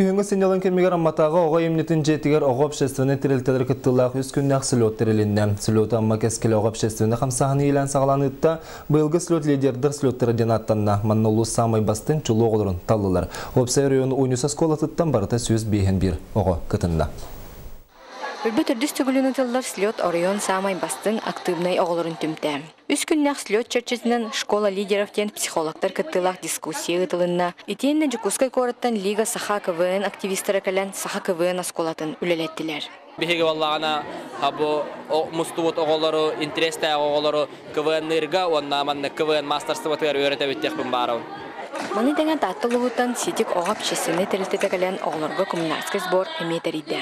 Күхіңгі сенелін кемегер амматаға оға емнетін жетігер оға общественный тірілтелер кіттілақ үз күннәқ слет тірілінді. Слет амма кәскелі оға общественный қамсағыны елен сағаланыдта бұйылғы слет лидердір слеттері ден аттанна маннолу самай бастын чулу оғылырын талылар. Опсай районы ойнуса сколатыттан барыта сөз бейхен бір оға кытында. Үрбі түрдіс түгіліні тылдар слет Орион самай бастың активнай оғылырын түмті. Үз күннәқ слет чәрчесінен школа лидеровтен психологтар кыттылақ дискуссия ұтылынна. Итенне Жукускай корыттан Лига Саха КВН активистері кәлін Саха КВН асколатын үлелеттілер. Бихеге валлағана абу мустубут оғылыру, интересті оғылыру КВН-нырға, онна манны КВН мастерствотығар өреті өттеқпін барауын. Маны деген таттылығыттан сетик оға пшесіні тірілтеті кәлін оғылырға коммунарскай сбор әметерейді.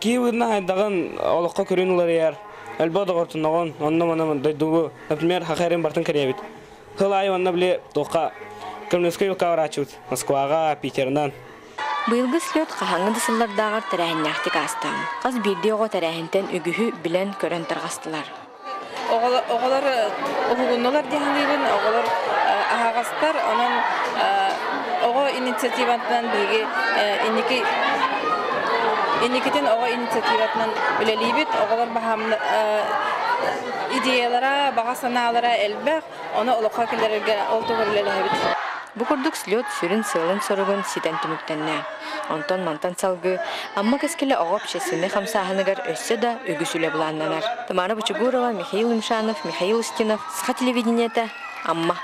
Киевна айдаган олоққа көрінулар яр. Әлбәді ғортынағын, онна-мана дайдуғы, например, хақайрын бартын кәребет. Хылай онна біле тоққа Кремлевскай үлқа врачуд, Москваға, Питернан. Бұйылғы слет қағаңы дысылардағар тәрәхіннәқтік астам. Қаз бірде оға тәрәхінтен үгіхі білен көрін тұрғастылар. Оғалар ұғығынылар дейінлейбін, оғалар ағағастар, онын оға инициативатынан білге Инникетен оға инициативатынан үлелейбет, оғалар бағамны идеялара, баға саналара әлбәқ, оны олыққа келерге олтығыр үлелейбет. Бұ күрдік слет сүрін сылын сұрығын ситен түміктенне. Онтон мантан салғы, амма кәскелі оға пшесіні қамсағынығар өсі да үгісілі бұланнанар. Тамара Бучугурова, Михаил Имшанов, Михаил Устинов, Саха телевидениеті, амма.